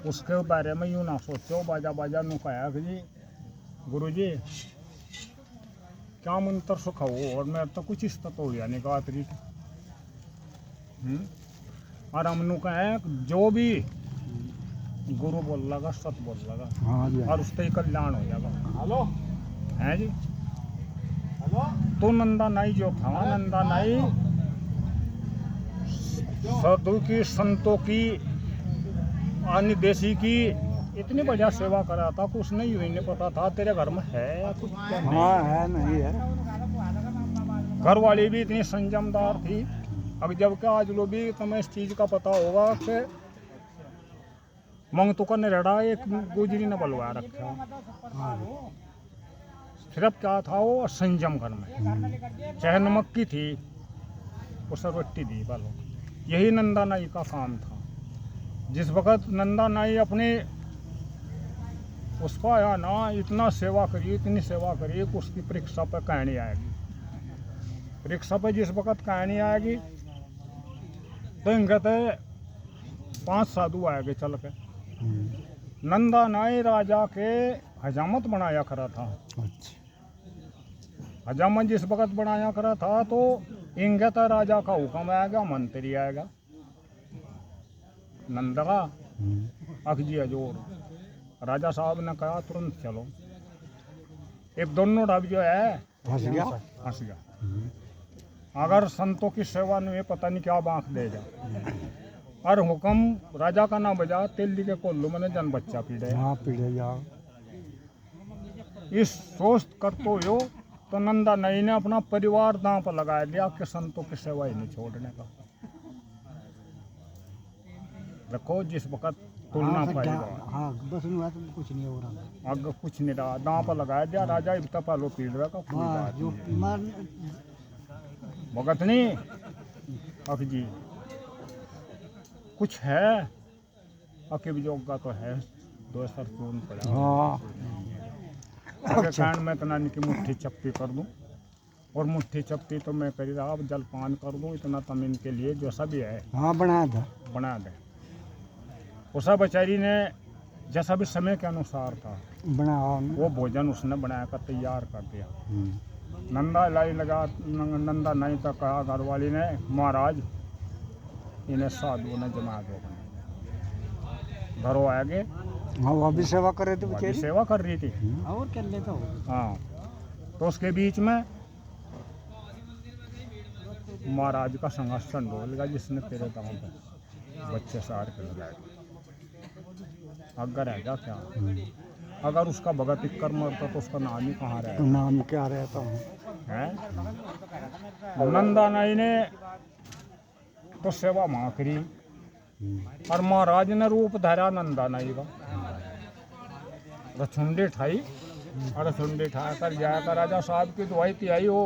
उसके बारे में यूँ ना सोचो बाजा बाजा नु कहा कि जी गुरु जी क्या मंत्र सुखाओ और मेरे तो कुछ इस तो या नहीं कहा तरी और हम नु कहे जो भी गुरु बोल लगा सत बोल लगा और उससे ही कल्याण हो जाएगा। हेलो है जी हेलो तो नंदा नाई जो था नंदा नाई साधु की संतों की अन्य देशी की इतनी बढ़िया सेवा करा था कि उसने यूं ही नहीं पता था तेरे घर में है या कुछ हाँ है नहीं है। घर वाली भी इतनी संयमदार थी। अब जब क्या आज लो भी तुम्हें इस चीज का पता होगा कि मंग तो करने रड़ा एक गुजरी ने बलवा रखा। सिर्फ क्या था वो संयम घर में चाहे नमक की थी उसे रोटी दी बालो। यही नंदा नाई का काम था। जिस वक्त नंदा नाई अपने उसका आया ना इतना सेवा करी इतनी सेवा करी कि उसकी परीक्षा पर कहानी आएगी। परीक्षा पर जिस वक्त कहानी आएगी तो इनके 5 साधु आएंगे चल के। नंदा नाई राजा के हजामत बनाया करा था। हजामत जिस वक्त बनाया करा था तो इनके राजा का हुक्म आएगा मंत्री आएगा नंदा अखजी अजोर। राजा साहब ने कहा तुरंत चलो। एक दोनों डब जो है हंस गया। अगर संतों की सेवा में पता नहीं क्या बांख देगा। और हुक्म राजा का ना बजा तेली के कोल्लू मैंने जन बच्चा पीड़े इस सोच करते हो तो नंदा नई ने अपना परिवार दांव पर लगा दिया कि संतों की सेवा ही नहीं छोड़ने का। देखो जिस वक्त तुलना पाएगा कुछ नहीं हो रहा आगे कुछ नहीं रहा दांव पर लगाया दिया। राजा इतना पालो पीड़ रहा का कोई बात नहीं भगत नहीं अख जी कुछ है अकिब योग का तो है 2 सर खून पड़ा। कांड में इतना नहीं कि मुट्ठी चप्पी कर दूं और मुट्ठी चप्पी तो मैं करी रहा अब जलपान कर दूं इतना तम इनके लिए जो सभी है बना दे। उसा बेचारी ने जैसा भी समय के अनुसार था वो भोजन उसने बनाया कर तैयार कर दिया। नंदा लाई लगा नंदा नहीं तक कहा घर वाली ने महाराज इन्हें साधुओं ने जमा दो घरों आगे। हाँ वो भी सेवा कर रहे थे बेचारी सेवा कर रही थी और कर लेता हो। हाँ तो उसके बीच में महाराज का संघर्षण बोलेगा जिसने तेरे दांव पे बच्चे सार के लगाए अगर रहेगा क्या। अगर उसका भगत कर मरता तो उसका नाम ही कहाँ रहेगा। नाम क्या रहता है नंदा नाई ने तो सेवा माँ करी और महाराज ने रूप धारा नंदा नाई का रछुंडी ठाई और रछुंडी ठा कर जाकर राजा साहब की दुआई तियाई हो।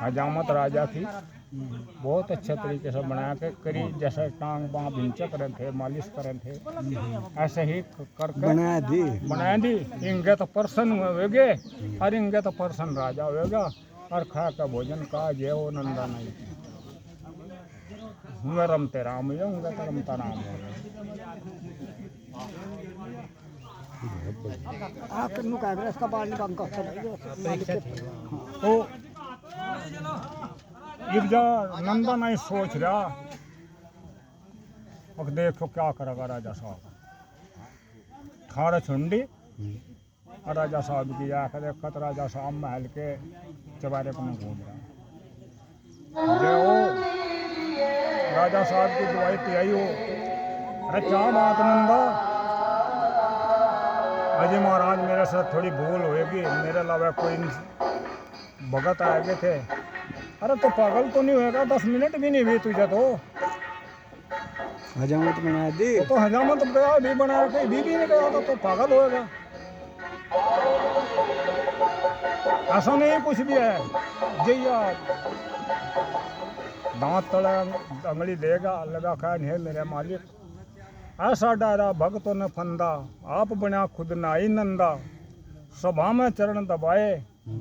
हजामत राजा की बहुत अच्छे तरीके से बना के करी जैसे टांग बाँ भिंचक रहे थे मालिश कर रहे थे ऐसे ही करके बना दी। इंगे तो पर्सन हुएगे और इंगे तो पर्सन राजा होएगा और खा का भोजन का जय वो नंदा नहीं हुए रमते राम ये उनका तो रमता राम तो इब्जा नंदा नहीं सोच रहा अब देखो क्या करेगा राजा साहब खारा छुंडी और राजा साहब की आकर देखा तो राजा साहब महल के चबारे पर घूम रहा जो राजा साहब की दुआई तियाई हो। अरे क्या बात नंदा अजय महाराज मेरे साथ थोड़ी भूल होएगी मेरे अलावा कोई भगत आए थे। अरे तो पागल तो नहीं होएगा 10 मिनट भी नहीं हुई तुझे तो हजामत बना दी तो हजामत गया भी बना के बीबी ने गया था तो पागल होएगा। ऐसा नहीं कुछ भी है जी यार दांत तड़ा अंगली देगा लगा खान है मेरे मालिक ऐसा डारा भक्तों ने फंदा आप बना खुद नाई नंदा सभा में चरण दबाए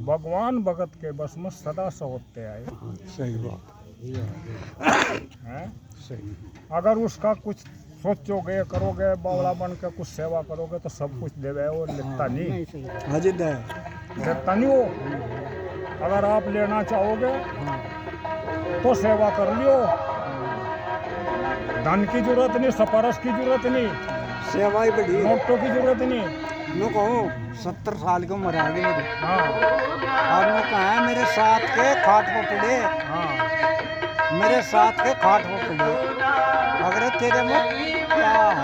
भगवान भगत के बस में सदा सोते आए। सही बात है सही। अगर उसका कुछ सोचोगे करोगे बावला बन के कुछ सेवा करोगे तो सब कुछ देवे और लेता नहीं हाजी दे देता नहीं हो। अगर आप लेना चाहोगे तो सेवा कर लियो, धन की जरूरत नहीं, सपारस की जरूरत नहीं, सेवा ही बड़ी नोटों की जरूरत नहीं। नो कहूँ 70 साल की उम्र आ गई मेरी हाँ और मैं कहा मेरे साथ के खाट पर पड़े, हाँ मेरे साथ के खाट पर पड़े, अगर तेरे में क्या है